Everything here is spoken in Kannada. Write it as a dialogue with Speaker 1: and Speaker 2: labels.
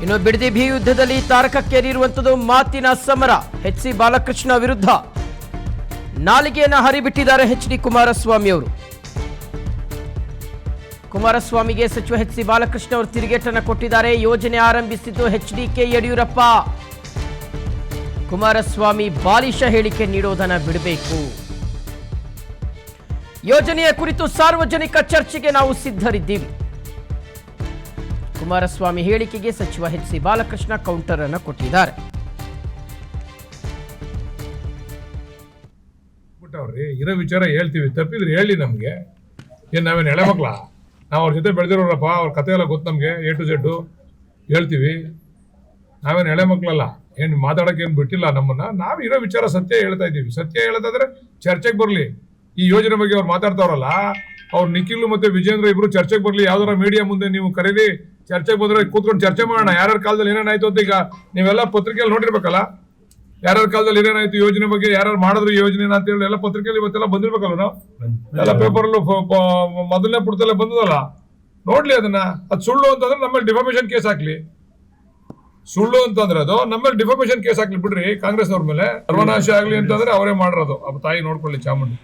Speaker 1: ಇನ್ನು ಬಿಡದಿ ಭೀ ಯುದ್ಧದಲ್ಲಿ ತಾರಕಕ್ಕೇರಿರುವಂಥದ್ದು ಮಾತಿನ ಸಮರ. ಎಚ್.ಸಿ. ಬಾಲಕೃಷ್ಣ ವಿರುದ್ಧ ನಾಲಿಗೆಯನ್ನು ಹರಿಬಿಟ್ಟಿದ್ದಾರೆ ಎಚ್.ಡಿ. ಕುಮಾರಸ್ವಾಮಿ ಅವರು. ಕುಮಾರಸ್ವಾಮಿಗೆ ಸಚಿವ ಎಚ್.ಸಿ. ಬಾಲಕೃಷ್ಣ ಅವರು ತಿರುಗೇಟನ್ನು ಕೊಟ್ಟಿದ್ದಾರೆ. ಯೋಜನೆ ಆರಂಭಿಸಿದ್ದು ಎಚ್.ಡಿ.ಕೆ. ಯಡಿಯೂರಪ್ಪ. ಕುಮಾರಸ್ವಾಮಿ ಬಾಲಿಶ ಹೇಳಿಕೆ ನೀಡೋದನ್ನು ಬಿಡಬೇಕು. ಯೋಜನೆಯ ಕುರಿತು ಸಾರ್ವಜನಿಕ ಚರ್ಚೆಗೆ ನಾವು ಸಿದ್ಧರಿದ್ದೀವಿ. ಕುಮಾರಸ್ವಾಮಿ ಹೇಳಿಕೆಗೆ ಸಚಿವ ಎಚ್.ಸಿ. ಬಾಲಕೃಷ್ಣ ಕೌಂಟರ್ ಅನ್ನು ಕೊಟ್ಟಿದ್ದಾರೆ.
Speaker 2: ಇರೋ ವಿಚಾರ ಹೇಳ್ತೀವಿ, ತಪ್ಪಿದ್ರೆ ಹೇಳಿ. ನಮಗೆ ಏನು ನಾವೇನು ಎಳೆ ಮಕ್ಳ? ನಾವು ಅವ್ರ ಜೊತೆ ಬೆಳೆದಿರೋರಪ್ಪ, ಅವ್ರ ಕತೆ ಎಲ್ಲ ಗೊತ್ತು ನಮಗೆ, A to Z ಹೇಳ್ತೀವಿ. ನಾವೇನು ಎಳೆ ಮಕ್ಳಲ್ಲ, ಏನು ಮಾತಾಡೋಕೆ ಏನು ಬಿಟ್ಟಿಲ್ಲ ನಮ್ಮನ್ನ. ನಾವು ಇರೋ ವಿಚಾರ ಸತ್ಯ ಹೇಳ್ತಾ ಇದ್ದೀವಿ. ಸತ್ಯ ಹೇಳೋದಾದ್ರೆ ಚರ್ಚೆಗೆ ಬರಲಿ. ಈ ಯೋಜನೆ ಬಗ್ಗೆ ಅವ್ರು ಮಾತಾಡ್ತಾವ್ರಲ್ಲ, ಅವ್ರು ನಿಖಿಲ್ ಮತ್ತೆ ವಿಜೇಂದ್ರ ಇಬ್ರು ಚರ್ಚೆಗೆ ಬರಲಿ. ಯಾವ್ದಾರ ಮೀಡಿಯಾ ಮುಂದೆ ನೀವು ಕರೀರಿ, ಚರ್ಚೆಗೆ ಬಂದ್ರೆ ಕೂತ್ಕೊಂಡು ಚರ್ಚೆ ಮಾಡೋಣ. ಯಾರ್ಯಾರ ಕಾಲದಲ್ಲಿ ಏನೇನಾಯ್ತು ಅಂತ ಈಗ ನೀವೆಲ್ಲ ಪತ್ರಿಕೆಯಲ್ಲಿ ನೋಡಿರ್ಬೇಕಲ್ಲ. ಯಾರ್ಯಾರ ಕಾಲದಲ್ಲಿ ಏನೇನಾಯ್ತು ಯೋಜನೆ ಬಗ್ಗೆ, ಯಾರು ಮಾಡಿದ್ರು ಯೋಜನೆ ಅಂತ ಹೇಳಿ ಎಲ್ಲ ಪತ್ರಿಕೆಯಲ್ಲಿ ಇವತ್ತೆಲ್ಲ ಬಂದಿರ್ಬೇಕಲ್ಲ. ನಾವು ಎಲ್ಲ ಪೇಪರ್ಲ್ಲೂ ಮೊದಲನೇ ಪುಟದಲ್ಲೇ ಬಂದದಲ್ಲ, ನೋಡ್ಲಿ ಅದನ್ನ. ಅದು ಸುಳ್ಳು ಅಂತಂದ್ರೆ ನಮ್ಮಲ್ಲಿ ಡಿಫಾಮೇಷನ್ ಕೇಸ್ ಹಾಕ್ಲಿ. ಸುಳ್ಳು ಅಂತಂದ್ರೆ ಅದು ನಮ್ಮಲ್ಲಿ ಡಿಫಾಮೇಷನ್ ಕೇಸ್ ಹಾಕ್ಲಿ ಬಿಡ್ರಿ. ಕಾಂಗ್ರೆಸ್ ಅವ್ರ ಮೇಲೆ ಸರ್ವನಾಶ ಆಗ್ಲಿ ಅಂತಂದ್ರೆ ಅವರೇ ಮಾಡಿರೋದು. ತಾಯಿ ನೋಡ್ಕೊಳ್ಳಿ ಚಾಮುಂಡಿ.